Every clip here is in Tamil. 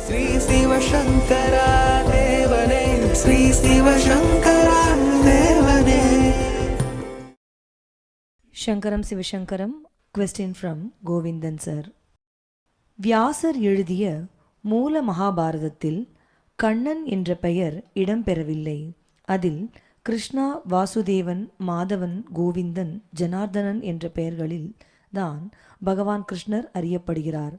ஸ்ரீ சிவசங்கரா தேவனே, ஸ்ரீ சிவசங்கரா தேவனே. சங்கரம் சிவசங்கரம். Question from Govindan sir. Vyasar எழுதிய மூல மகாபாரதத்தில் கண்ணன் என்ற பெயர் இடம்பெறவில்லை. அதில் கிருஷ்ணா, வாசுதேவன், மாதவன், கோவிந்தன், ஜனார்தனன் என்ற பெயர்களில் தான் பகவான் கிருஷ்ணர் அறியப்படுகிறார்.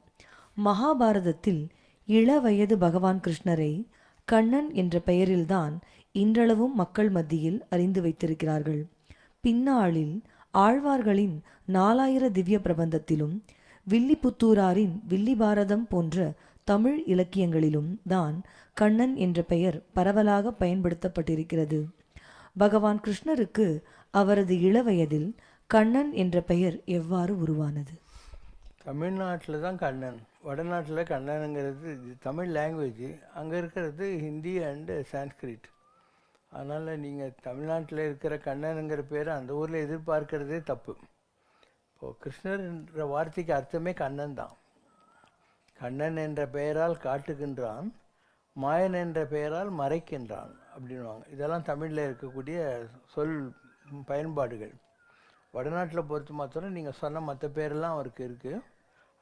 மகாபாரதத்தில் இளவயது பகவான் கிருஷ்ணரை கண்ணன் என்ற பெயரில்தான் இன்றளவும் மக்கள் மத்தியில் அறிந்து வைத்திருக்கிறார்கள். பின்னாளில் ஆழ்வார்களின் 4000 திவ்ய பிரபந்தத்திலும் வில்லிபுத்தூராரின் வில்லி பாரதம் போன்ற தமிழ் இலக்கியங்களிலும் தான் கண்ணன் என்ற பெயர் பரவலாக பயன்படுத்தப்பட்டிருக்கிறது. பகவான் கிருஷ்ணருக்கு அவரது இளவயதில் கண்ணன் என்ற பெயர் எவ்வாறு உருவானது? தமிழ்நாட்டில் தான் கண்ணன், வடநாட்டில் கண்ணனுங்கிறது தமிழ் லாங்குவேஜ், அங்கே இருக்கிறது ஹிந்தி அண்டு சான்ஸ்கிரிட். அதனால் நீங்கள் தமிழ்நாட்டில் இருக்கிற கண்ணனுங்கிற பேரை அந்த ஊரில் எதிர்பார்க்கறதே தப்பு. இப்போது கிருஷ்ணர்ன்ற வார்த்தைக்கு அர்த்தமே கண்ணன் தான். கண்ணன் என்ற பெயரால் காட்டுகின்றான், மாயன் என்ற பெயரால் மறைக்கின்றான் அப்படின்வாங்க. இதெல்லாம் தமிழில் இருக்கக்கூடிய சொல் பயன்பாடுகள். வடநாட்டில் பொறுத்து மாத்திரம் நீங்கள் சொன்ன மற்ற பேரெல்லாம் அவருக்கு இருக்குது.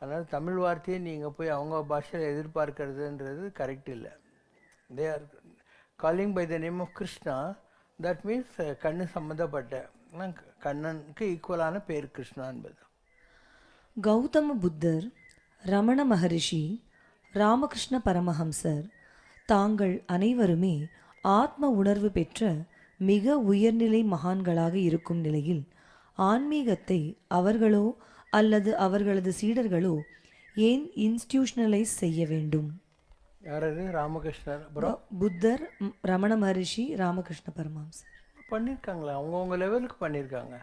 அதனால் தமிழ் வார்த்தையை நீங்கள் போய் அவங்க பாஷையில் எதிர்பார்க்கறதுன்றது கரெக்ட் இல்லை. They are calling by the name of Krishna, that means கண்ணு சம்மந்தப்பட்ட கண்ணனுக்கு ஈக்குவலான பேர் கிருஷ்ணா என்பது. கௌதம புத்தர், ரமண மகரிஷி, ராமகிருஷ்ண பரமஹம்சர் தாங்கள் அனைவருமே ஆத்ம உணர்வு பெற்ற மிக உயர்நிலை மகான்களாக இருக்கும் நிலையில் ஆன்மீகத்தை அவர்களோ அல்லது அவர்களது சீடர்களோ ஏன் இன்ஸ்டிடியூஷனலைஸ் செய்ய வேண்டும்? யாரது? ராமகிருஷ்ணர், அப்புறம் புத்தர், ரமண மகரிஷி, ராமகிருஷ்ண பரமஹம்சர் பண்ணியிருக்காங்களே, அவங்கவுங்க லெவலுக்கு பண்ணியிருக்காங்க.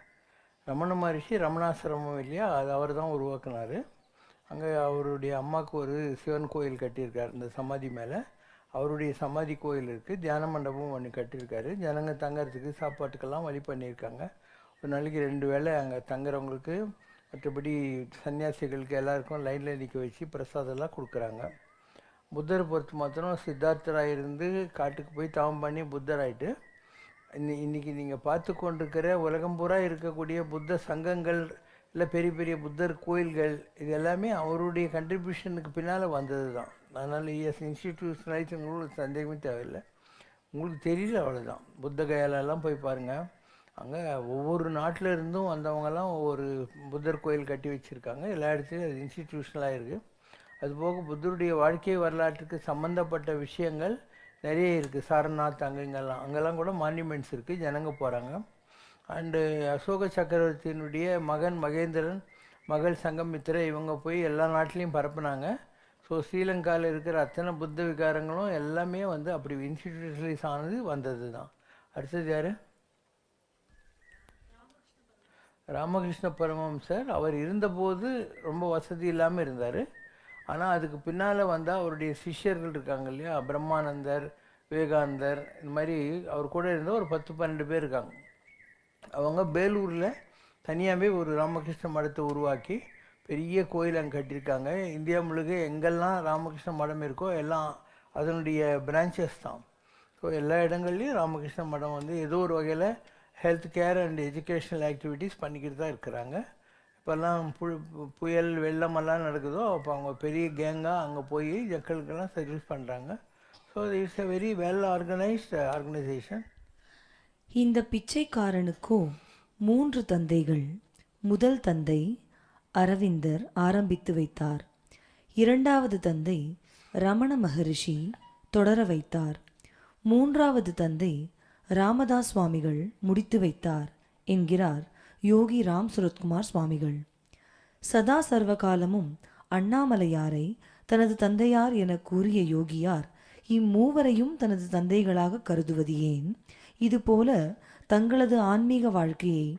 ரமண மகரிஷி ரமணாசிரமம் இல்லையா, அது அவர் தான் உருவாக்குனார். அங்கே அவருடைய அம்மாவுக்கு ஒரு சிவன் கோயில் கட்டியிருக்கார். இந்த சமாதி மேலே அவருடைய சமாதி கோயில் இருக்குது. தியான மண்டபம் ஒன்று கட்டியிருக்காரு. ஜனங்க தங்கறதுக்கு சாப்பாட்டுக்கெல்லாம் வழி பண்ணியிருக்காங்க. ஒரு நாளைக்கு 2 வேளை அங்கே தங்குறவங்களுக்கு, மற்றபடி சன்னியாசிகளுக்கு எல்லாருக்கும் லைனில் நிற்க வச்சு பிரசாதெல்லாம் கொடுக்குறாங்க. புத்தரை பொறுத்து மாத்திரம் சித்தார்த்தராக இருந்து காட்டுக்கு போய் தவம் பண்ணி புத்தராயிட்டு இன்றைக்கி நீங்கள் பார்த்து கொண்டிருக்கிற உலகம் பூரா இருக்கக்கூடிய புத்த சங்கங்கள், இல்லை பெரிய பெரிய புத்தர் கோயில்கள், இது எல்லாமே அவருடைய கண்ட்ரிபியூஷனுக்கு பின்னால் வந்தது தான். அதனால் இன்ஸ்டிடியூஷனலைஸ் உங்களுக்கு சந்தேகமே தேவையில்லை. உங்களுக்கு தெரியல, அவ்வளோதான். புத்த கயாலெல்லாம் போய் பாருங்கள். அங்கே ஒவ்வொரு நாட்டில் இருந்தும் வந்தவங்கெல்லாம் ஒவ்வொரு புத்தர் கோயில் கட்டி வச்சுருக்காங்க. எல்லா இடத்துலையும் அது இன்ஸ்டிடியூஷனலாக இருக்குது. அதுபோக புத்தருடைய வாழ்க்கை வரலாற்றுக்கு சம்மந்தப்பட்ட விஷயங்கள் நிறைய இருக்குது. சாரநாத் அங்கெல்லாம் கூட மான்யூமெண்ட்ஸ் இருக்குது, ஜனங்க போகிறாங்க. அண்டு அசோக சக்கரவர்த்தியினுடைய மகன் மகேந்திரன், மகள் சங்கமித்திரை, இவங்க போய் எல்லா நாட்டிலையும் பரப்புனாங்க. ஸோ ஸ்ரீலங்காவில் இருக்கிற அத்தனை புத்த விகாரங்களும் எல்லாமே அப்படி இன்ஸ்டிடியூஷனலைஸ் ஆனது வந்தது தான். அடுத்தது யார்? ராமகிருஷ்ண பரமஹம்சர். அவர் இருந்தபோது ரொம்ப வசதி இல்லாமல் இருந்தார். ஆனால் அதுக்கு பின்னால் வந்தால் அவருடைய சிஷ்யர்கள் இருக்காங்க இல்லையா, பிரம்மானந்தர், விவேகானந்தர், இந்த மாதிரி அவர் கூட இருந்த ஒரு 10-12 பேர் இருக்காங்க. அவங்க பேலூரில் தனியாகவே ஒரு ராமகிருஷ்ண மடத்தை உருவாக்கி பெரிய கோயில் அங்கே கட்டியிருக்காங்க. இந்தியா முழுக்க எங்கெல்லாம் ராமகிருஷ்ண மடம் இருக்கோ எல்லாம் அதனுடைய பிரான்ச்சஸ் தான். ஸோ எல்லா இடங்கள்லையும் ராமகிருஷ்ண மடம் ஏதோ ஒரு வகையில் health care and educational activities பண்ணிக்கிட்டு தான் இருக்கிறாங்க. இப்போல்லாம் புயல் வெள்ளமெல்லாம் நடக்குதோ அப்போ அவங்க பெரிய கேங்காக அங்கே போய் மக்களுக்கெல்லாம் சர்வீஸ் பண்ணுறாங்க. So it's a very well organised organisation. இந்த பிச்சைக்காரனுக்கோ 3 தந்தைகள். முதல் தந்தை அரவிந்தர் ஆரம்பித்து வைத்தார். 2வது தந்தை ரமண மகரிஷி தொடர வைத்தார். 3வது தந்தை ராமதாஸ் சுவாமிகள் முடித்து வைத்தார் என்கிறார் யோகி ராம் சுரத்குமார் சுவாமிகள். சதா சர்வகாலமும் அண்ணாமலையாரை தனது தந்தையார் என கூறிய யோகியார் இம்மூவரையும் தனது தந்தைகளாக கருதுவது ஏன்? இதுபோல தங்களது ஆன்மீக வாழ்க்கையை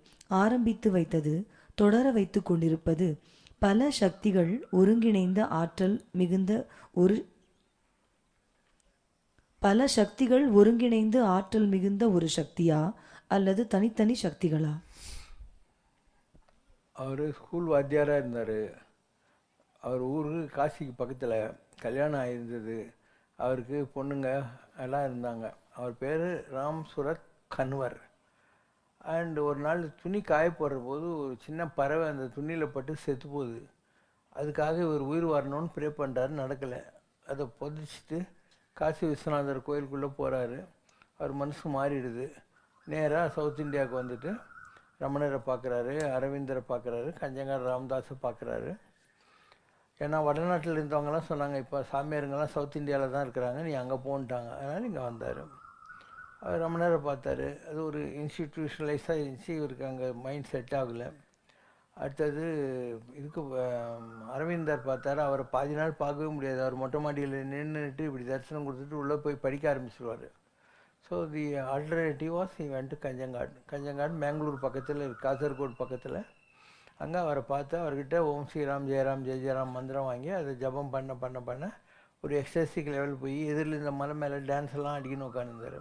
ஆரம்பித்து வைத்தது, தொடர வைத்து கொண்டிருப்பது பல சக்திகள் ஒருங்கிணைந்த ஆற்றல் மிகுந்த ஒரு சக்தியா அல்லது தனித்தனி சக்திகளா? அவர் ஸ்கூல் வாத்தியாராக இருந்தார். அவர் ஊர் காசிக்கு பக்கத்தில் கல்யாணம் ஆயிருந்தது. அவருக்கு பொண்ணுங்க எல்லாம் இருந்தாங்க. அவர் பேர் ராம் சூரத் கன்வர். அண்ட் ஒரு நாள் துணி காய போடுற போது ஒரு சின்ன பறவை அந்த துணியில் பட்டு செத்து போகுது. அதுக்காக இவர் உயிர் வரணும்னு ப்ரே பண்ணுறாரு, நடக்கலை. அதை புதைச்சிட்டு காசி விஸ்வநாதர் கோயிலுக்குள்ளே போகிறாரு. அவர் மனசு மாறிடுது. நேராக சவுத் இந்தியாவுக்கு வந்துட்டு ரமணரை பார்க்குறாரு, அரவிந்தரை பார்க்குறாரு, கஞ்சங்கார் ராமதாஸை பார்க்குறாரு. ஏன்னா வடநாட்டில் இருந்தவங்கலாம் சொன்னாங்க, இப்போ சாமியாருங்கெல்லாம் சவுத் இந்தியாவில் தான் இருக்கிறாங்க, நீ அங்கே போன்ட்டாங்க. அதனால் இங்கே வந்தார். அவர் ரமணரை பார்த்தாரு. அது ஒரு இன்ஸ்டிடியூஷனலைஸாக இருந்துச்சு. இவருக்கு அங்கே மைண்ட் செட் ஆகலை. அடுத்தது இதுக்கு அரவிந்தர் பார்த்தாரு. அவரை பாதி நாள் பார்க்கவே முடியாது. அவர் மொட்டை மாடியில் நின்றுட்டு இப்படி தரிசனம் கொடுத்துட்டு உள்ளே போய் படிக்க ஆரம்பிச்சிடுவார். So the alternative was he went to Kanhangad Mangalore பக்கத்தில் இருக்குது, காசர்கோடு பக்கத்தில். அங்கே அவரை பார்த்து அவர்கிட்ட ஓம் ஸ்ரீராம் ஜெயராம் ஜெய ஜெயராம் மந்திரம் வாங்கி அதை ஜபம் பண்ண ஒரு எக்ஸசைஸ்க்கு லெவல் போய் எதிரில் இந்த மலை மேலே டான்ஸ் எல்லாம் அடிக்கணும் உட்காந்துருந்தார்.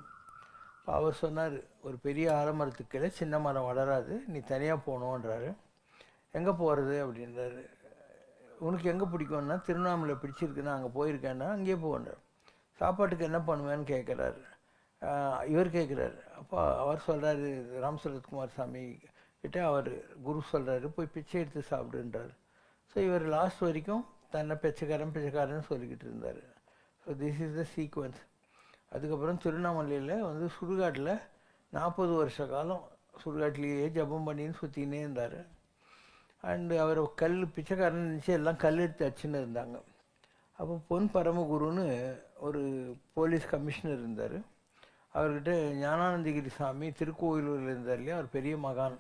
இப்போ அவர் சொன்னார், ஒரு பெரிய ஆலமரத்துக்கு கீழே சின்ன மரம் வளராது, நீ தனியாக போகணுன்றாரு. எங்கே போகிறது அப்படின்றாரு. உனக்கு எங்கே பிடிக்கும்னா திருவண்ணாமலை பிடிச்சிருக்குன்னா அங்கே போயிருக்கேன்னா அங்கேயே போகன்றார். சாப்பாட்டுக்கு என்ன பண்ணுவேன்னு கேட்குறாரு. இவர் கேட்குறாரு. அப்போ அவர் சொல்கிறாரு, ராம் சரத்குமார் சாமி கிட்டே அவர் குரு சொல்கிறாரு, போய் பிச்சை எடுத்து சாப்பிடுன்றார். ஸோ இவர் லாஸ்ட் வரைக்கும் தன்னை பிச்சைக்காரன்னு சொல்லிக்கிட்டு இருந்தார். So this is the sequence. அதுக்கப்புறம் திருவண்ணாமலையில் வந்து சுடுகாட்டில் 40 வருஷ காலம் சுடுகாட்டிலேயே ஜபம் பண்ணின்னு சுற்றினே இருந்தார். அண்டு அவர் பிச்சைக்காரன்னு நினச்சி எல்லாம் கல் எடுத்து அடிச்சுன்னு இருந்தாங்க. அப்போ பொன் பரமகுருன்னு ஒரு போலீஸ் கமிஷனர் இருந்தார். அவர்கிட்ட ஞானானந்தகிரி சாமி திருக்கோயிலூரில் இருந்தார் இல்லையா, அவர் பெரிய மகான்.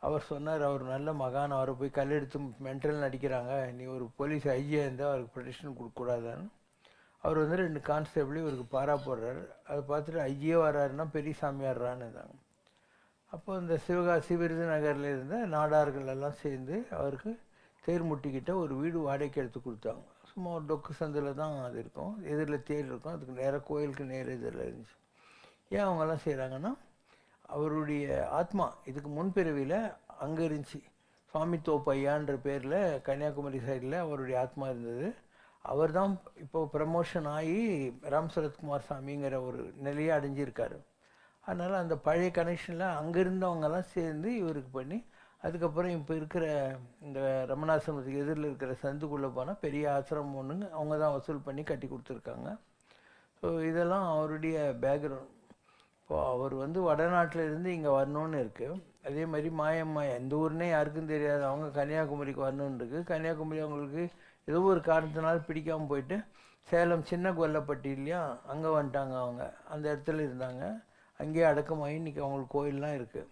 அவர் சொன்னார், அவர் நல்ல மகான், அவரை போய் கல் எடுத்து மென்டல் நடிக்கிறாங்க, நீ ஒரு போலீஸ் ஐஜியாக இருந்தால் அவருக்கு ப்ரொடெக்ஷன் கொடுக்கக்கூடாதான்னு. அவர் வந்து 2 கான்ஸ்டபிளையும் இவருக்கு பாரா போடுறாரு. அதை பார்த்துட்டு ஐஜியே வர்றாருன்னா பெரிய சாமியாடுறான்னு இருந்தாங்க. அப்போ இந்த சிவகாசி விருதுநகரில் இருந்த நாடார்கள் எல்லாம் சேர்ந்து அவருக்கு தேர்முட்டிக்கிட்ட ஒரு வீடு வாடகைக்கு எடுத்து கொடுத்தாங்க. சும்மா ஒரு டொக்கு சந்தில் தான் அது இருக்கும், எதிரில் தேர் இருக்கும், அதுக்கு நேராக கோயிலுக்கு நேர் எதிரில் இருந்துச்சு. ஏன் அவங்கெல்லாம் செய்கிறாங்கன்னா, அவருடைய ஆத்மா இதுக்கு முன்பிறவியில் அங்கே இருந்துச்சு. சுவாமி தோப்பையான்ற பேரில் கன்னியாகுமரி சைடில் அவருடைய ஆத்மா இருந்தது. அவர் தான் இப்போ ப்ரமோஷன் ஆகி ராம் சரத்குமார் சாமிங்கிற ஒரு நிலையை அடைஞ்சிருக்காரு. அதனால் அந்த பழைய கனெக்ஷனில் அங்கே இருந்தவங்கெல்லாம் சேர்ந்து இவருக்கு பண்ணி, அதுக்கப்புறம் இப்போ இருக்கிற இந்த ரமணாசிரமத்துக்கு எதிரில் இருக்கிற சந்துக்குள்ளே போனால் பெரிய ஆசிரமம் ஒன்றுங்க அவங்க தான் வசூல் பண்ணி கட்டி கொடுத்துருக்காங்க. ஸோ இதெல்லாம் அவருடைய பேக்ரவுண்ட். இப்போது அவர் வந்து வடநாட்டில் இருந்து இங்கே வரணுன்னு இருக்குது. அதே மாதிரி மாயம்மா எந்த ஊருன்னே யாருக்கும் தெரியாது, அவங்க கன்னியாகுமரிக்கு வரணுன்னு இருக்குது. கன்னியாகுமரி அவங்களுக்கு ஏதோ ஒரு காரணத்தினால பிடிக்காமல் போயிட்டு சேலம் சின்ன கொல்லப்பட்டி இல்லையா, அங்கே வந்துட்டாங்க. அவங்க அந்த இடத்துல இருந்தாங்க, அங்கேயே அடக்கமாகி இன்றைக்கி அவங்களுக்கு கோயிலெலாம் இருக்குது.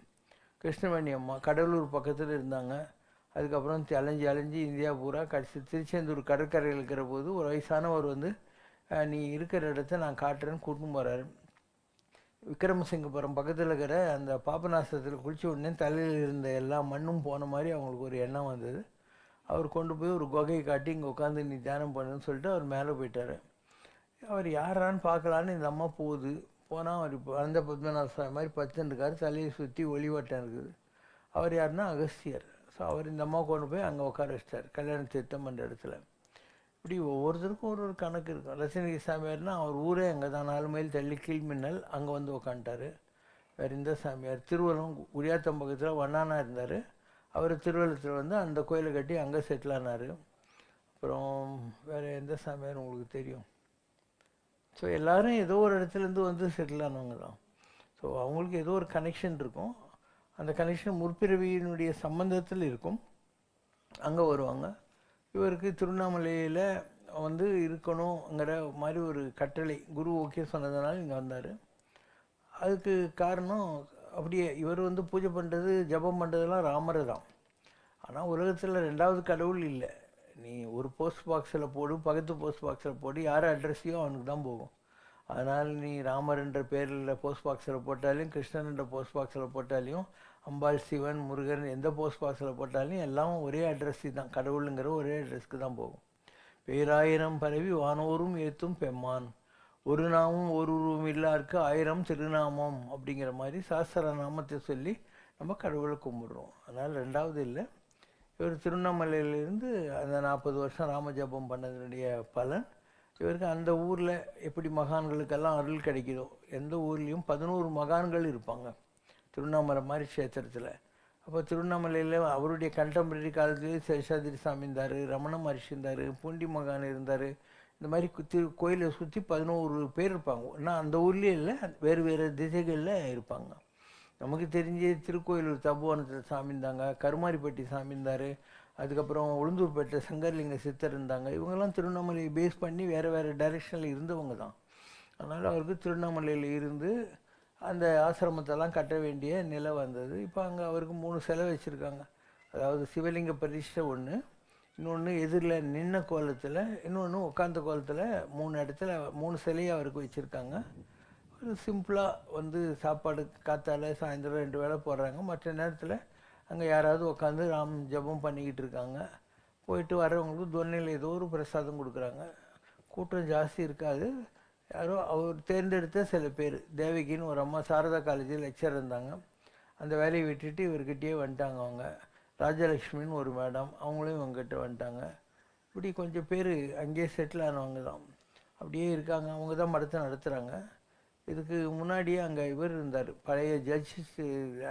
கிருஷ்ணவேணி அம்மா கடலூர் பக்கத்தில் இருந்தாங்க. அதுக்கப்புறம் அலைஞ்சி இந்தியா பூரா கடைசி திருச்செந்தூர் கடற்கரையில் இருக்கிற போது ஒரு வயசானவர் வந்து, நீ இருக்கிற இடத்த நான் காட்டுறேன்னு கூட்டின்னு போகிறாரு. விக்ரமசிங்கபுரம் பக்கத்தில் இருக்கிற அந்த பாபநாசத்தில் குளிச்ச உடனே தலையில் இருந்த எல்லா மண்ணும் போன மாதிரி அவங்களுக்கு ஒரு எண்ணம் வந்தது. அவர் கொண்டு போய் ஒரு குகையை காட்டி இங்கே உட்காந்து நீ தியானம் பண்ணுன்னு சொல்லிட்டு அவர் மேலே போயிட்டார். அவர் யாரான்னு பார்க்கலான்னு இந்த அம்மா போனால் அவர் இப்போ அந்த பத்மநாத சுவாமி மாதிரி பத்துருக்கார், தலையை சுற்றி ஒளிவட்டம் இருக்குது. அவர் யாருன்னா அகஸ்தியர். ஸோ அவர் இந்த அம்மா கொண்டு போய் அங்கே உட்கார வச்சிட்டார், கல்யாண திருத்தம் பண்ணுற இடத்துல. இப்படி ஒவ்வொருத்தருக்கும் ஒரு கணக்கு இருக்கும். ரசனகிரி சாமியார்னால் அவர் ஊரே அங்கே தான், 4 மைல் தள்ளி கீழ்மின்னல், அங்கே வந்து உக்காண்டார். வேறு இந்த சாமியார் திருவள்ளம் குடியாத்தம் பக்கத்தில் வண்ணானா இருந்தார். அவர் திருவள்ளத்தில் வந்து அந்த கோயிலை கட்டி அங்கே செட்டில் ஆனார். அப்புறம் வேறு எந்த சாமியார் உங்களுக்கு தெரியும்? ஸோ எல்லோரும் ஏதோ ஒரு இடத்துலேருந்து வந்து செட்டில் ஆனவங்க தான். ஸோ அவங்களுக்கு ஏதோ ஒரு கனெக்ஷன் இருக்கும். அந்த கனெக்ஷன் முற்பிறவியினுடைய சம்பந்தத்தில் இருக்கும், அங்கே வருவாங்க. இவருக்கு திருவண்ணாமலையில் வந்து இருக்கணுங்கிற மாதிரி ஒரு கட்டளை குரு ஓகே சொன்னதுனால இங்கே வந்தார். அதுக்கு காரணம் அப்படியே இவர் வந்து பூஜை பண்ணுறது ஜபம் பண்ணுறதுலாம் ராமரை தான். ஆனால் உலகத்தில் 2வது கடவுள் இல்லை. நீ ஒரு போஸ்ட் பாக்ஸில் போடு, பக்கத்து போஸ்ட் பாக்ஸில் போடு, யார் அட்ரஸையோ அவனுக்கு தான் போகும். அதனால் நீ ராமர் என்ற பேரில் போஸ்ட் பாக்ஸில் போட்டாலையும், கிருஷ்ணன் என்ற போஸ்ட் பாக்ஸில் போட்டாலையும், அம்பாள் சிவன் முருகன் எந்த போஸ்ட் பாக்ஸில் போட்டாலையும் எல்லாம் ஒரே அட்ரஸு தான், கடவுளுங்கிற ஒரே அட்ரஸ்க்கு தான் போகும். பேராயிரம் பரவி வானோரும் ஏற்றும் பெம்மான், ஒரு நாமம் ஒரு உருவம் இல்லாருக்கு 1000 திருநாமம் அப்படிங்கிற மாதிரி சாஸ்திர நாமத்தை சொல்லி நம்ம கடவுளை கும்பிடுறோம். அதனால் 2வது இல்லை. இவர் திருவண்ணாமலையிலிருந்து அந்த 40 வருஷம் ராமஜபம் பண்ணதனுடைய பலன் இவருக்கு அந்த ஊரில் எப்படி மகான்களுக்கெல்லாம் அருள் கிடைக்குதோ, எந்த ஊர்லேயும் 11 மகான்கள் இருப்பாங்க திருவண்ணாமலை மாதிரி க்ஷேத்திரத்தில். அப்போ திருவண்ணாமலையில் அவருடைய கண்டெம்பரரி காலத்துலேயே சேஷாதிரி சாமி இருந்தார், ரமண மகர்ஷி இருந்தார், பூண்டி மகான் இருந்தார். இந்த மாதிரி கோயிலை சுற்றி 11 பேர் இருப்பாங்க. ஆனால் அந்த ஊர்லேயே இல்லை, வேறு வேறு திசைகளில் இருப்பாங்க. நமக்கு தெரிஞ்ச திருக்கோயிலூர் தபோவனத்தில் சாமி இருந்தாங்க, கருமாரிப்பட்டி சாமி இருந்தார், அதுக்கப்புறம் உளுந்தூர்பேட்டை சங்கர்லிங்க சித்தர் இருந்தாங்க. இவங்கெல்லாம் திருவண்ணாமலையை பேஸ் பண்ணி வேறு வேறு டைரெக்ஷனில் இருந்தவங்க தான். அதனால் அவருக்கு திருவண்ணாமலையில் இருந்து அந்த ஆசிரமத்தெல்லாம் கட்ட வேண்டிய நிலை வந்தது. இப்போ அங்கே அவருக்கு 3 சிலை வச்சுருக்காங்க. அதாவது சிவலிங்க பிரதிஷ்டை ஒன்று, இன்னொன்று எதிரில் நின்ன கோலத்தில், இன்னொன்று உட்காந்த கோலத்தில், 3 இடத்துல 3 சிலையை அவருக்கு வச்சுருக்காங்க. ஒரு சிம்பிளாக சாப்பாடு காத்தால சாயந்தரம் 2 வேளை போடுறாங்க. மற்ற நேரத்தில் அங்கே யாராவது உட்காந்து ராம் ஜபம் பண்ணிக்கிட்டு இருக்காங்க. போயிட்டு வரவங்களுக்கு தொன்னையில் ஏதோ ஒரு பிரசாதம் கொடுக்குறாங்க. கூட்டம் ஜாஸ்தி இருக்காது. யாரோ அவர் தேர்ந்தெடுத்த சில பேர், தேவகின்னு ஒரு அம்மா சாரதா காலேஜில் லெக்சர் இருந்தாங்க, அந்த வேலையை விட்டுட்டு இவர்கிட்டயே வந்துட்டாங்க. அவங்க ராஜலக்ஷ்மின்னு ஒரு மேடம், அவங்களும் இவங்ககிட்ட வந்துட்டாங்க. இப்படி கொஞ்சம் பேர் அங்கேயே செட்டில் ஆனவங்க தான் அப்படியே இருக்காங்க. அவங்க தான் மடத்தை நடத்துகிறாங்க. இதுக்கு முன்னாடியே அங்கே இவர் இருந்தார், பழைய judges,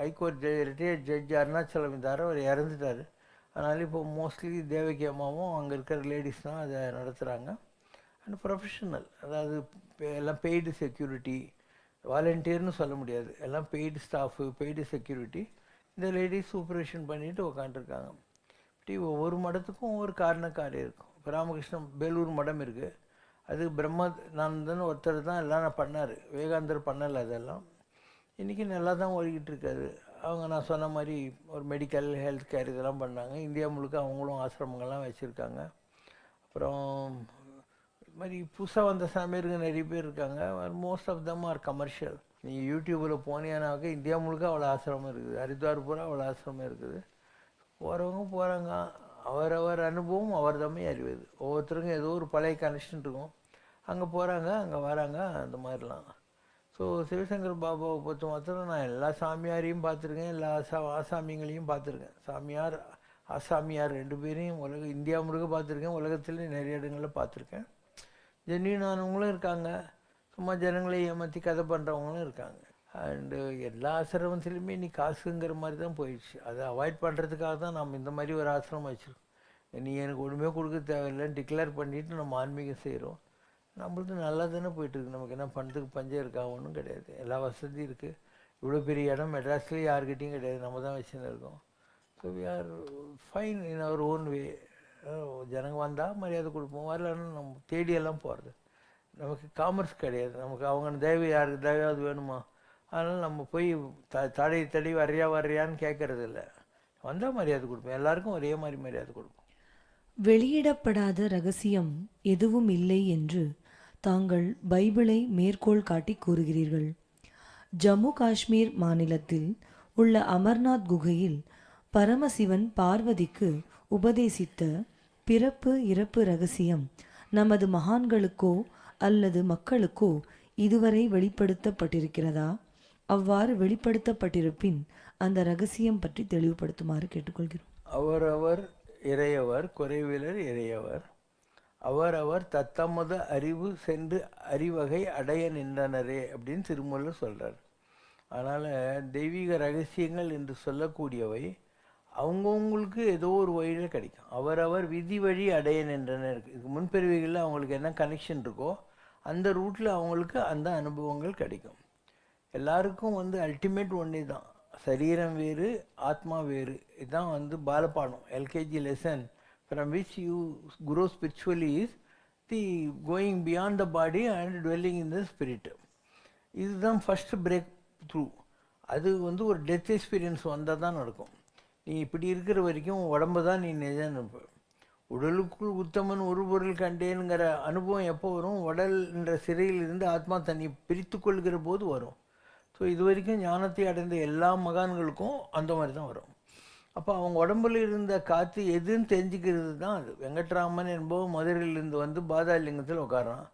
high court retired judge Arunachalam இருந்தார், அவர் இறந்துட்டார். அதனால் இப்போ மோஸ்ட்லி தேவகி அம்மாவும் அங்கே இருக்கிற லேடிஸ் தான் அதை நடத்துகிறாங்க. அண்ட் ப்ரொஃபஷனல், அதாவது எல்லாம் பெய்டு செக்யூரிட்டி, வாலண்டியர்னு சொல்ல முடியாது, எல்லாம் பெய்டு ஸ்டாஃபு, பெய்டு செக்யூரிட்டி. இந்த லேடிஸ் சூப்பர்விஷன் பண்ணிட்டு உக்காண்டிருக்காங்க. இப்படி ஒவ்வொரு மடத்துக்கும் ஒவ்வொரு காரணக்காரி இருக்கும். இப்போ ராமகிருஷ்ணன் பேலூர் மடம் இருக்குது, அது பிரம்மநானந்தன் ஒருத்தர் தான் எல்லாம் பண்ணார், விவேகானந்தர் பண்ணலை. அதெல்லாம் இன்றைக்கி நல்லா தான் ஓடிக்கிட்டு இருக்காது. அவங்க நான் சொன்ன மாதிரி ஒரு மெடிக்கல் ஹெல்த் கேர் இதெல்லாம் பண்ணாங்க. இந்தியா முழுக்க அவங்களும் ஆசிரமங்கள்லாம் வச்சுருக்காங்க. அப்புறம் இது மாதிரி புதுசாக வந்த சாமியாருங்க நிறைய பேர் இருக்காங்க. Most of them are commercial. நீங்கள் யூடியூப்பில் போனீங்கன்னாக்க இந்தியா முழுக்க அவ்வளோ ஆசிரமம் இருக்குது, ஹரித்வார் பூரா அவ்வளோ ஆசிரமம் இருக்குது. போகிறவங்க போகிறாங்க, அவரவர் அனுபவம் அவர் தம்மே அறிவது. ஒவ்வொருத்தருக்கும் ஏதோ ஒரு பழைய கனெக்ஷன் இருக்கும், அங்கே போகிறாங்க, அங்கே வராங்க, அந்த மாதிரிலாம். ஸோ சிவசங்கர் பாபாவை பொறுத்த மாத்திரம் நான் எல்லா சாமியாரையும் பார்த்துருக்கேன், எல்லா ஆசாமிங்களையும் பார்த்துருக்கேன். சாமியார் ஆசாமியார் 2 பேரையும் இந்தியா முழுக்க பார்த்துருக்கேன், உலகத்துலேயும் நிறைய இடங்களில் பார்த்துருக்கேன். ஜென்யூனானவங்களும் இருக்காங்க, சும்மா ஜனங்களை ஏமாற்றி கதை பண்ணுறவங்களும் இருக்காங்க. அண்டு எல்லா ஆசிரமத்துலேயுமே நீ காசுங்கிற மாதிரி தான் போயிடுச்சு. அதை அவாய்ட் பண்ணுறதுக்காக தான் நம்ம இந்த மாதிரி ஒரு ஆசிரமம் வச்சுருக்கோம். நீ எனக்கு ஒன்றுமே கொடுக்க தேவையில்லைன்னு டிக்ளேர் பண்ணிவிட்டு நம்ம ஆன்மீகம் செய்கிறோம். நம்மளுக்கு நல்லா தானே போயிட்டுருக்கு. நமக்கு என்ன பண்ணுறதுக்கு பஞ்சம் இருக்கா? ஒன்றும் கிடையாது, எல்லா வசதியும் இருக்குது. இவ்வளோ பெரிய இடம் மெட்ராஸ்லேயும் யாருக்கிட்டையும் கிடையாது, நம்ம தான் வச்சுன்னு இருக்கோம். So we are fine in our own way. ஜனங்க வந்தால் மரியாதை கொடுப்போம், வரலன்னு நம்ம தேடியெல்லாம் போகிறது. நமக்கு காமர்ஸ் கிடையாது, நமக்கு அவங்க தேவை, யாருக்கு தேவையாவது வேணுமா? அதனால் நம்ம போய் தடை வர்றியான்னு கேட்கறது இல்லை. வந்தால் மரியாதை கொடுப்போம், எல்லாருக்கும் ஒரே மாதிரி மரியாதை கொடுப்போம். வெளியிடப்படாத ரகசியம் எதுவும் இல்லை என்று தாங்கள் பைபிளை மேற்கோள் காட்டி கூறுகிறீர்கள். ஜம்மு காஷ்மீர் மாநிலத்தில் உள்ள அமர்நாத் குகையில் பரமசிவன் பார்வதிக்கு உபதேசித்த பிறப்பு இறப்பு ரகசியம் நமது மகான்களுக்கோ அல்லது மக்களுக்கோ இதுவரை வெளிப்படுத்தப்பட்டிருக்கிறதா? அவ்வாறு வெளிப்படுத்தப்பட்டிருப்பின் அந்த ரகசியம் பற்றி தெளிவுபடுத்துமாறு கேட்டுக்கொள்கிறோம். அவரவர் இறையவர், குறைவிலர் இறையவர். அவரவர் தத்தமது அறிவு சென்று அறிவகை அடைய நின்றனரே அப்படின்னு திருமூலர் சொல்கிறார். அதனால் தெய்வீக ரகசியங்கள் என்று சொல்லக்கூடியவை அவங்கவுங்களுக்கு ஏதோ ஒரு வழியில் கிடைக்கும். அவரவர் விதி வழி அடைய நின்றனர் இருக்குது. இதுக்கு முன்பிறவிகளில் அவங்களுக்கு என்ன கனெக்ஷன் இருக்கோ அந்த ரூட்டில் அவங்களுக்கு அந்த அனுபவங்கள் கிடைக்கும். எல்லாருக்கும் அல்டிமேட் ஒன்றே தான், சரீரம் வேறு ஆத்மா வேறு. இதுதான் பாலபாடம், LKG lesson from which you grow spiritually is the going beyond the body and dwelling in the spirit. இதுதான் ஃபஸ்ட் பிரேக் த்ரூ. அது ஒரு டெத் எக்ஸ்பீரியன்ஸ் வந்தால் தான் நடக்கும். நீ இப்படி இருக்கிற வரைக்கும் உடம்பு தான் நீ நிஜம் நினைப்ப. உடலுக்குள் உத்தமன் ஒரு பொருள் கண்டேனுங்கிற அனுபவம் எப்போ வரும்? உடல் என்ற சிறையில் இருந்து ஆத்மா தன்னை பிரித்து கொள்கிற போது வரும். ஸோ இது வரைக்கும் ஞானத்தை அடைந்த எல்லா மகான்களுக்கும் அந்த மாதிரி தான் வரும். அப்போ அவங்க உடம்புல இருந்த காற்று எதுன்னு தெரிஞ்சுக்கிறது தான் அது. வெங்கட்ராமன் என்பவன் மதுரையிலிருந்து பாதாளிங்கத்தில் உட்காரான்.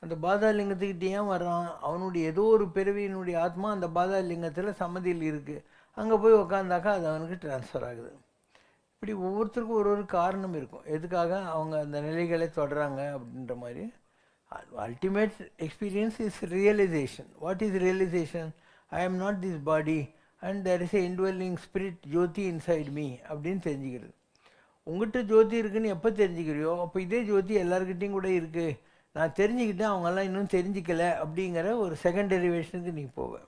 அந்த பாதாளிங்கத்துக்கிட்டே ஏன் வர்றான்? அவனுடைய ஏதோ ஒரு பிறவியினுடைய ஆத்மா அந்த பாதாளிங்கத்தில் சம்மதியில் இருக்குது, அங்கே போய் உக்காந்தாக்கா அது அவனுக்கு டிரான்ஸ்ஃபர் ஆகுது. இப்படி ஒவ்வொருத்தருக்கும் ஒரு ஒரு காரணம் இருக்கும் எதுக்காக அவங்க அந்த நிலைகளை தொடராங்க அப்படின்ற மாதிரி. Ultimate experience is realization. What is realization? I am not this body and there is a indwelling spirit Jothi inside me அப்படின்னு தெரிஞ்சுக்கிறது. உங்கள்கிட்ட ஜோதி இருக்குன்னு எப்போ தெரிஞ்சுக்கிறியோ அப்போ இதே ஜோதி எல்லாருக்கிட்டையும் கூட இருக்குது, நான் தெரிஞ்சுக்கிட்டேன் அவங்கெல்லாம் இன்னும் தெரிஞ்சிக்கலை அப்படிங்கிற ஒரு செகண்ட் டெரிவேஷனுக்கு நீ போவேன்.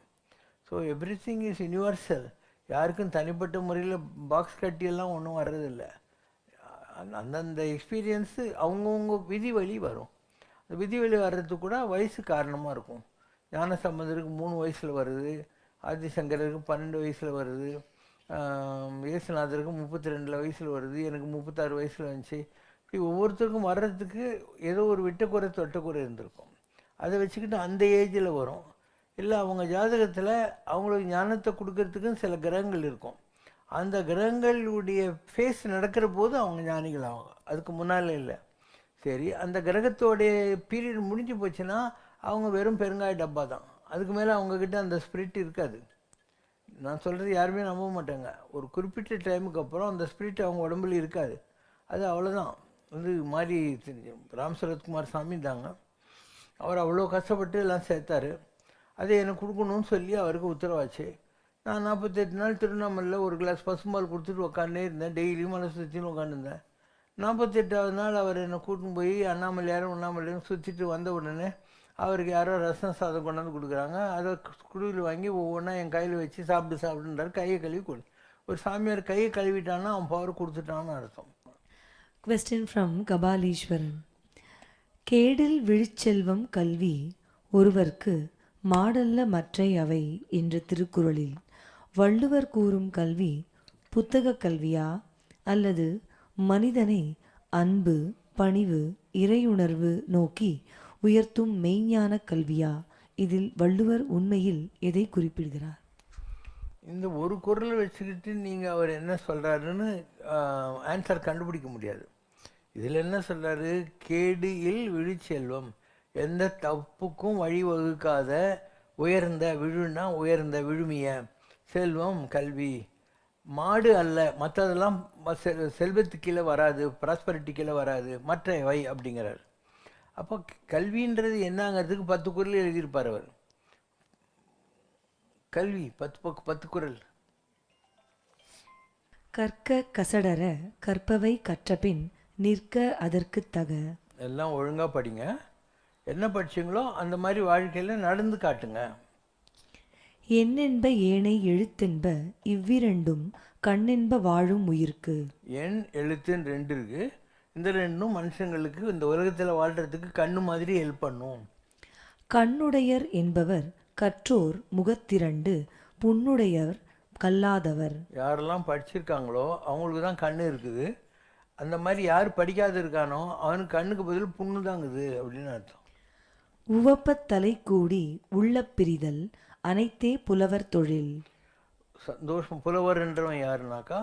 So every thing is universal. யாருக்கும் தனிப்பட்ட முறையில் பாக்ஸ் கட்டியெல்லாம் ஒன்றும் வர்றதில்லை. அந்தந்த எக்ஸ்பீரியன்ஸு அவங்கவுங்க விதி வழி வரும். அந்த விதி வழி வர்றதுக்கு கூட வயசு காரணமாக இருக்கும். ஞான சம்பந்தருக்கு 3 வயசில் வருது, ஆதிசங்கருக்கு 12 வயசில் வருது, இயேசுநாதருக்கு 32 வயசில் வருது, எனக்கு 36 வயசில் வந்துச்சு. இப்படி ஒவ்வொருத்தருக்கும் வர்றதுக்கு ஏதோ ஒரு விட்டக்குறை தொட்டக்குறை இருந்திருக்கும். அதை வச்சுக்கிட்டு அந்த ஏஜில் வரும். இல்லை அவங்க ஜாதகத்தில் அவங்களுக்கு ஞானத்தை கொடுக்கறதுக்கும் சில கிரகங்கள் இருக்கும். அந்த கிரகங்களுடைய ஃபேஸ் நடக்கிற போது அவங்க ஞானிகள் ஆகும், அதுக்கு முன்னால் இல்லை. சரி, அந்த கிரகத்தோடைய பீரியட் முடிஞ்சு போச்சுன்னா அவங்க வெறும் பெருங்காய டப்பா தான். அதுக்கு மேலே அவங்கக்கிட்ட அந்த ஸ்பிரிட் இருக்காது. நான் சொல்கிறது யாருமே நம்ப மாட்டாங்க. ஒரு குறிப்பிட்ட டைமுக்கு அப்புறம் அந்த ஸ்பிரிட் அவங்க உடம்புல இருக்காது. அது அவ்வளோதான். மாதிரி ராம் சரத்குமார் சாமி தாங்க, அவர் அவ்வளோ கஷ்டப்பட்டு எல்லாம் சேர்த்தாரு. அதை எனக்கு கொடுக்கணும்னு சொல்லி அவருக்கு உத்தரவாச்சு. நான் 48 நாள் திருவண்ணாமலையில் ஒரு கிளாஸ் பசும்பால் கொடுத்துட்டு உட்காந்தே இருந்தேன். டெய்லியும் மனசு சுற்றின்னு உட்காந்துருந்தேன். 48வது நாள் அவர் என்னை கூட்டின்னு போய் உண்ணாமலையும் சுற்றிட்டு வந்த உடனே அவருக்கு யாரோ ரசம் சாதம் கொண்டாந்து கொடுக்குறாங்க. அதை குடுவில் வாங்கி ஒவ்வொன்றா என் கையில் வச்சு சாப்பிடுன்றார். கையை கழுவி கொடு. ஒரு சாமியார் கையை கழுவிட்டான்னா அவன் பவர் கொடுத்துட்டான்னு அர்த்தம். Question from Kapaleeswaran. கேடில் விழிச்செல்வம் கல்வி ஒருவர்க்கு மாடல்ல மற்றை அவை என்ற திருக்குறளில் வள்ளுவர் கூறும் கல்வி புத்தக கல்வியா அல்லது மனிதனை அன்பு, பணிவு, இறையுணர்வு நோக்கி உயர்த்தும் மெய்ஞான கல்வியா? இதில் வள்ளுவர் உண்மையில் எதை குறிப்பிடுகிறார்? இந்த ஒரு குறளை வச்சுக்கிட்டு நீங்கள் அவர் என்ன சொல்கிறாருன்னு ஆன்சர் கண்டுபிடிக்க முடியாது. இதில் என்ன சொல்கிறாரு? கேடு இல் விழிச்செல்வம், எந்த தப்புக்கும் வழிவகுக்காத உயர்ந்த விழுனா உயர்ந்த விழுமிய செல்வம் கல்வி. மாடு அல்ல, மற்றதெல்லாம் செல்வத்து கீழே வராது, ப்ராஸ்பரிட்டி கீழே வராது, மற்ற வை அப்படிங்கிறார். அப்போ கல்வின்றது என்னங்கிறதுக்கு 10 குறள் எழுதியிருப்பார் அவர். கல்வி 10 குறள். கற்க கசடர கற்பவை கற்றபின் நிற்க அதற்கு தக. எல்லாம் ஒழுங்காக படிங்க. என்ன படிச்சிங்களோ அந்த மாதிரி வாழ்க்கையில் நடந்து காட்டுங்க. எண்ணென்ப ஏனை எழுத்தென்ப இவ்விரண்டும் கண்ணென்ப வாழும் உயிர்க்கு. எண் எழுத்துன்னு 2 இருக்கு. இந்த 2ம் மனுஷங்களுக்கு இந்த உலகத்தில் வாழ்கிறதுக்கு கண்ணு மாதிரி ஹெல்ப் பண்ணும். கண்ணுடையர் என்பவர் கற்றோர் முகத்திரண்டு, புண்ணுடையவர் கல்லாதவர். யாரெல்லாம் படிச்சிருக்காங்களோ அவங்களுக்கு தான் கண்ணு இருக்குது. அந்த மாதிரி யார் படிக்காத இருக்கானோ அவனுக்கு கண்ணுக்கு பதில் புண்ணு தாங்குது அப்படின்னு அர்த்தம். உவப்பத் தலை கூடி உள்ள பிரிதல் அனைத்தே புலவர் தொழில். சந்தோஷம் புலவர்ன்றவன் யாருனாக்கா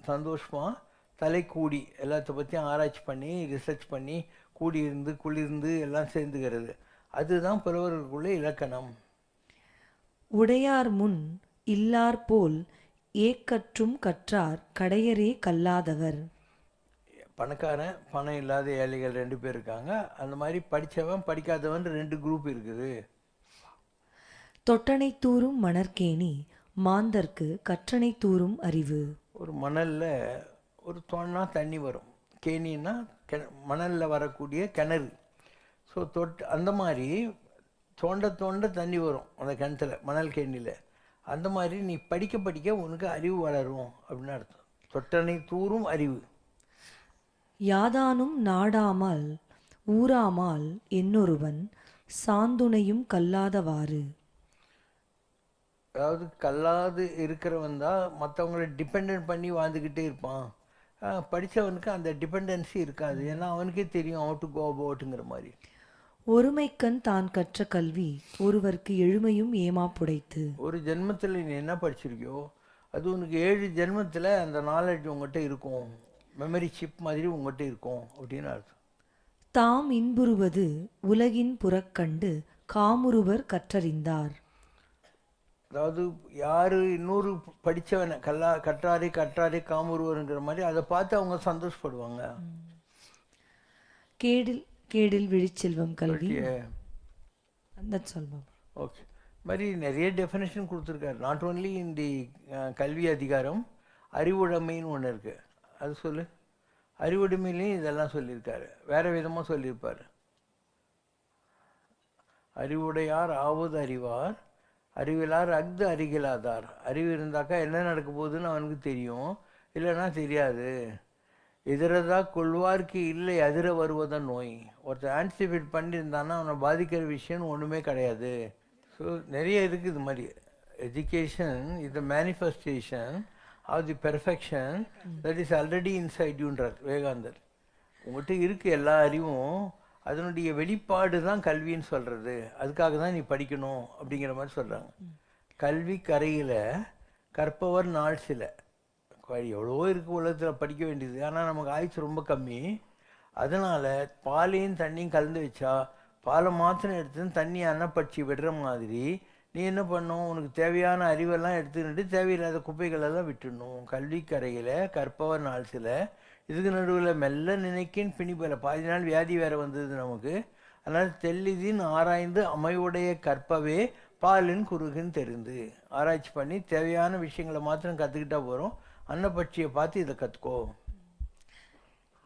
சந்தோஷமாக தலை கூடி எல்லாத்த பற்றியும் ஆராய்ச்சி பண்ணி ரிசர்ச் பண்ணி கூடியிருந்து குளிர்ந்து எல்லாம் சேர்ந்துக்கிறது, அதுதான் புலவர்களுக்குள்ள இலக்கணம். உடையார் முன் இல்லார் போல் ஏக்கற்றும் கற்றார் கடையரே கல்லாதவர். பணக்காரன் பணம் இல்லாத ஏழைகள் 2 பேர் இருக்காங்க. அந்த மாதிரி படித்தவன் படிக்காதவன் 2 குரூப் இருக்குது. தொட்டனை தூரும் மணற்கேணி மாந்தர்க்கு கற்றனை தூரும் அறிவு. ஒரு மணலில் ஒரு தோண்டா தண்ணி வரும். கேணின்னா மணலில் வரக்கூடிய கிணறு. ஸோ அந்த மாதிரி தோண்ட தண்ணி வரும் அந்த கிணத்துல, மணல் கேணியில். அந்த மாதிரி நீ படிக்க படிக்க உனக்கு அறிவு வளரும் அப்படின்னு அர்த்தம். தொட்டனை தூரும் அறிவு. யாதானும் நாடாமல் ஊராமால் என்னொருவன் சாந்துணையும் கல்லாதவாறு. அதாவது கல்லாது இருக்கிறவன் தான் மற்றவங்களை டிபெண்ட் பண்ணி வாழ்ந்துக்கிட்டே இருப்பான். படித்தவனுக்கு அந்த டிபெண்டன்சி இருக்காது. ஏன்னா அவனுக்கே தெரியும் how to go aboutங்கிற மாதிரி. ஒருமைக்கண் தான் கற்ற கல்வி ஒருவருக்கு எழுமையும் ஏமாப்புடைத்து. ஒரு ஜென்மத்தில் நீ என்ன படிச்சிருக்கியோ அது உனக்கு 7 ஜென்மத்தில் அந்த நாலேஜ் உங்கள்கிட்ட இருக்கும். மெமரி சிப் மாதிரி உங்கள்கிட்ட இருக்கும் அப்படின்னு அர்த்தம். தாம் இன்புறுவது உலகின் புறக்கண்டு காமுறுவர் கற்றறிந்தார். அதாவது யார் இன்னொரு படித்தவனை கற்றாரே காமுறுவருங்கிற மாதிரி அதை பார்த்து அவங்க சந்தோஷப்படுவாங்க. கேடில் விழிச்செல்வம் கல்வி. சொல்லிட்டியே. That's all, Baba. ஓகே. மாதிரி நிறைய டெஃபினேஷன் கொடுத்துருக்காரு. நாட் ஓன்லி இன் தி கல்வி அதிகாரம், அறிவுடைமைன்னு ஒன்று இருக்குது, அது சொல்லு. அறிவுடைமையிலையும் இதெல்லாம் சொல்லியிருக்காரு, வேறு விதமாக சொல்லியிருப்பார். அறிவுடையார் ஆவது அறிவார், அறிவிலார் அஃது அறிகிலாதார். அறிவு இருந்தாக்கா என்ன நடக்க போகுதுன்னு அவனுக்கு தெரியும், இல்லைன்னா தெரியாது. எதிரதா கொள்வார்க்கு இல்லை அதிர வருவதன் நோய். ஒருத்தர் ஆன்டிசிபேட் பண்ணியிருந்தான்னா அவனை பாதிக்கிற விஷயம்னு ஒன்றுமே கிடையாது. ஸோ நிறைய இருக்குது இது மாதிரி. Education is the manifestation of the perfection that is already inside யூன்றார் விவேகானந்தர். உங்கள்கிட்ட இருக்குது எல்லா அறிவும், அதனுடைய வெளிப்பாடு தான் கல்வின்னு சொல்கிறது. அதுக்காக தான் நீ படிக்கணும் அப்படிங்கிற மாதிரி சொல்கிறாங்க. கல்வி கரையில் கற்பவர் நாள் சில. எவ்வளவோ இருக்குது உலகத்தில் படிக்க வேண்டியது, ஆனால் நமக்கு ஆயுசு ரொம்ப கம்மி. அதனால் பாலையும் தண்ணியும் கலந்து வச்சா பாலை மாத்திரம் எடுத்து தண்ணி அன்னப்பட்சி விடுற மாதிரி நீ என்ன பண்ணணும், உனக்கு தேவையான அறிவெல்லாம் எடுத்துக்கிட்டு தேவையில்லாத குப்பைகளெல்லாம் விட்டுடணும். கல்வி கரையில் கற்பவர் நாள் சில. இதுக்கு நடுவில் மெல்ல நினைக்கின் பிணிப்பல. பாதி நாள் வியாதி வேறு வந்தது நமக்கு. அதனால் தெல்லிதின் ஆராய்ந்து அமைவுடைய கற்பவே பாலின் குறுகுன்னு தெரிந்து ஆராய்ச்சி பண்ணி தேவையான விஷயங்களை மாத்திரம் கற்றுக்கிட்டா போகிறோம். அன்னப்பட்சியை பார்த்து இதை கற்றுக்கோ.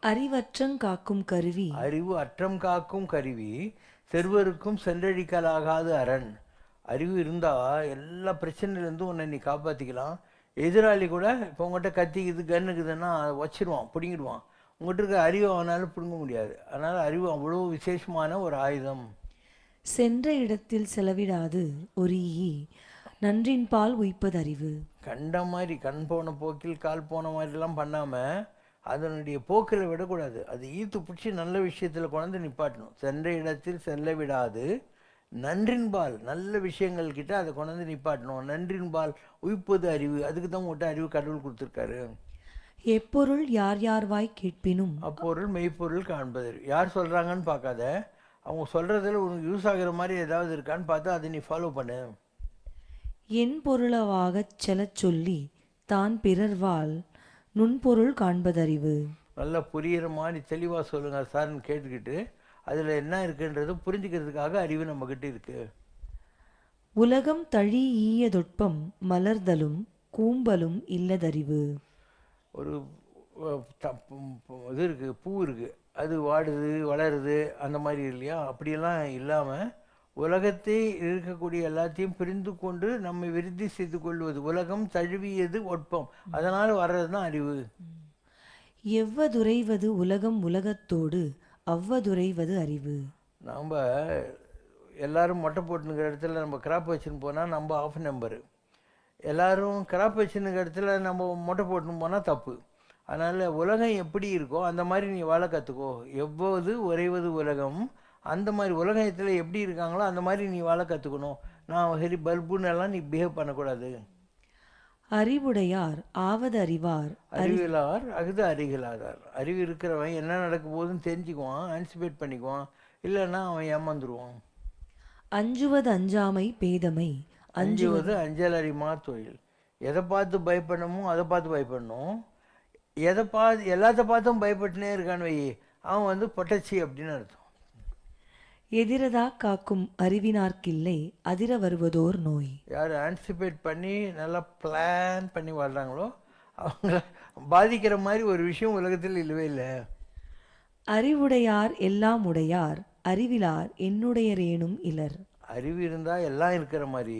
அறிவற்றங் காக்கும் கருவி. அறிவு அற்றம் காக்கும் கருவி, செல்வருக்கும் சென்றழிக்கலாகாத அரண். அறிவு இருந்தால் எல்லா பிரச்சனையிலேருந்தும் உன்னை நீ காப்பாற்றிக்கலாம். எதிராளி கூட இப்போ உங்கள்கிட்ட கத்திக்குது கன்னுக்குதுன்னா வச்சிருவான், பிடுங்கிடுவான். உங்கள்கிட்ட இருக்க அறிவு அவனால் பிடுங்க முடியாது. அதனால் அறிவு அவ்வளோ விசேஷமான ஒரு ஆயுதம். சென்ற இடத்தில் செலவிடாது ஒரு ஈ நன்றின் பால் உய்ப்பது அறிவு. கண்ட மாதிரி கண் போன போக்கில் கால் போன மாதிரிலாம் பண்ணாமல் அதனுடைய போக்கில் விடக்கூடாது. அது ஈர்த்து பிடிச்சி நல்ல விஷயத்தில் கொண்டு நிப்பாட்டணும். சென்ற இடத்தில் செல்ல விடாது நன்றின்பால், நல்ல விஷயங்கள் கிட்ட அதை கொண்டு நிப்பாட்டணும். நன்றின்பால் உய்ப்பது அறிவு. அதுக்கு தான் உங்கள்கிட்ட அறிவு கடவுள் கொடுத்துருக்காரு. எப்பொருள் யார் யார் வாய் கேட்பினும் அப்பொருள் மெய்ப்பொருள் காண்பது. யார் சொல்கிறாங்கன்னு பார்க்காத, அவங்க சொல்கிறதுல உனக்கு யூஸ் ஆகுற மாதிரி ஏதாவது இருக்கான்னு பார்த்து அதை நீ ஃபாலோ பண்ணு. என் பொருளவாகச் செலச் சொல்லி தான் பிறர்வால் நுண்பொருள் காண்பதறிவு. நல்லா புரிகிற மாதிரி தெளிவாக சொல்லுங்கள் சார்ன்னு கேட்டுக்கிட்டு அதில் என்ன இருக்குன்றது புரிஞ்சுக்கிறதுக்காக அறிவு நம்மக்கிட்ட இருக்குது. உலகம் தழி ஈயதொட்பம் மலர்தலும் கூம்பலும் இல்லதறிவு. ஒரு இது இருக்குது, பூ இருக்குது, அது வாடுது வளருது அந்த மாதிரி இல்லையா? அப்படியெல்லாம் இல்லாமல் உலகத்தை இருக்கக்கூடிய எல்லாத்தையும் புரிந்து கொண்டு நம்மை விருத்தி செய்து கொள்வது. உலகம் தழுவியது ஒட்பம், அதனால் வர்றது தான் அறிவு. எவ்வதுரைவது உலகம் உலகத்தோடு அவ்வதுரைவது அறிவு. நாம் எல்லோரும் மொட்டை போட்டுனுக்கிற இடத்துல நம்ம கிராப் வச்சுன்னு போனால் நம்ம ஆஃப் நம்பரு. எல்லோரும் கிராப் வச்சுனுக்கிற இடத்துல நம்ம மொட்டை போட்டுன்னு போனால் தப்பு. அதனால் உலகம் எப்படி இருக்கோ அந்த மாதிரி நீ வாழ கற்றுக்கோ. எவ்வது உறைவது உலகம், அந்த மாதிரி உலகத்தில் எப்படி இருக்காங்களோ அந்த மாதிரி நீ வாழ கற்றுக்கணும். நான் சரி பல்புன்னு எல்லாம் நீ பிஹேவ் பண்ணக்கூடாது. அறிவுடையார் ஆவது அறிவார், அறிவிலார் அகுது அறிகலாதார். அறிவு இருக்கிறவன் என்ன நடக்க போகுதுன்னு தெரிஞ்சுக்குவான், ஆன்டிசிபேட் பண்ணிக்குவான். இல்லைன்னா அவன் ஏமாந்துருவான். அஞ்சுவது அஞ்சாமை பேதமை, அஞ்சுவது அஞ்சல் அறிமா தொழில். எதை பார்த்து பயப்படணுமோ அதை பார்த்து பயப்படணும். எதை பார்த்து எல்லாத்த பார்த்தும் பயப்பட்டுனே இருக்கான்னு வை, அவன் பொட்டச்சி அப்படின்னு அர்த்தம். எதிரதா காக்கும் அறிவினார்க்கில்லை அதிர வருவதோர் நோய். யார் ஆன்டிசிபேட் பண்ணி நல்லா பிளான் பண்ணி வாழ்கிறாங்களோ அவங்கள பாதிக்கிற மாதிரி ஒரு விஷயம் உலகத்தில் இல்லவே இல்லை. அறிவுடையார் எல்லாம் உடையார், அறிவிலார் என்னுடையரேனும் இலர். அறிவு இருந்தால் எல்லாம் இருக்கிற மாதிரி,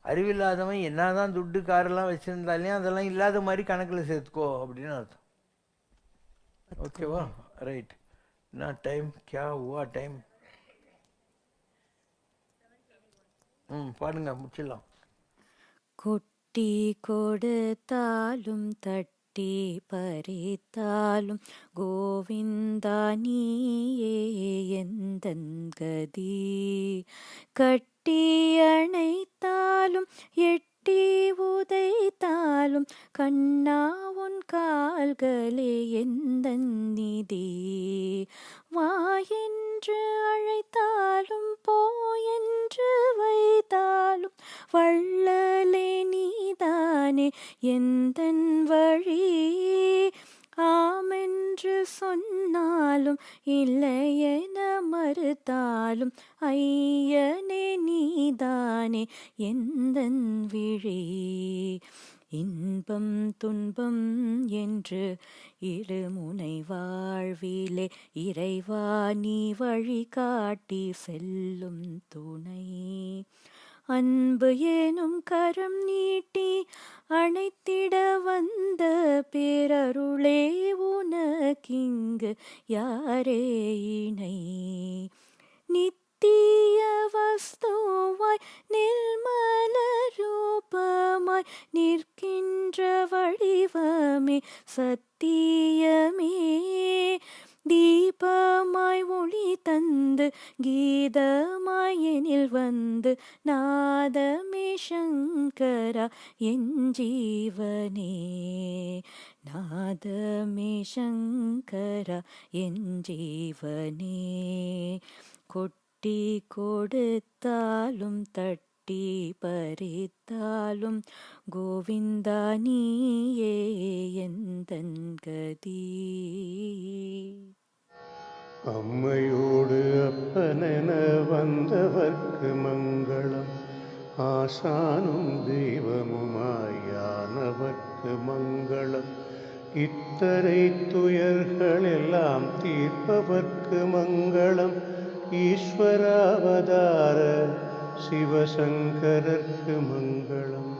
அறிவில்லாதவன் என்னதான் துட்டு காரெல்லாம் வச்சுருந்தாலையும் அதெல்லாம் இல்லாத மாதிரி கணக்கில் சேர்த்துக்கோ அப்படின்னு அர்த்தம். ஓகேவா? ரைட். என்ன டைம்? கியா ஹுவா டைம்? பாடுங்க, முடிச்சிடலாம். கொட்டி கொடுத்தாலும் தட்டி பறித்தாலும் கோவிந்தா நீயே எந்தன் கதி. கட்டி அணைத்தாலும் எட்டி உதைத்தாலும் கண்ணா உன் கால்களே எந்தன் நிதி. வா என்று அழைத்தாலும் போ என்று வைத்தாலும் வள்ளலே நீதானே எந்தன் வழி. ஆமென்று சொன்னாலும் இல்லை என நாளும் ஐயனே நீதானே எந்தன் விழி. இன்பம் துன்பம் என்று இருமுனை வாழ்விலே இறைவா நீ வழி காட்டி செல்லும் துணை. அன்பு எனும் கரம் நீட்டி அணைத்திட வந்த பேரருளே உனக்கிங்கு யாரே இணை. நித்திய வஸ்துவாய் நிர்மல ரூபமாய் நிற்கின்ற வடிவமே சத்தியமே. தீபமாய் ஒளி தந்து கீதமாய் எனில் வந்து நாதமே சங்கரா என் ஜீவனே. நாதமே சங்கரா என் ஜீவனே. கொட்டி கொடுத்தாலும் தட்டி பறித்தாலும் கோவிந்தா நீயே எந்தன் கதி. அம்மையோடு அப்பனென வந்தவர்க்கு மங்களம், ஆசானும் தெய்வமுமாயானவர்க்கு மங்களம். இத்தனை துயர்களெல்லாம் தீர்ப்பவர்க்கு மங்களம், ஈஸ்வராவதார சிவசங்கரர்க்கு மங்களம்.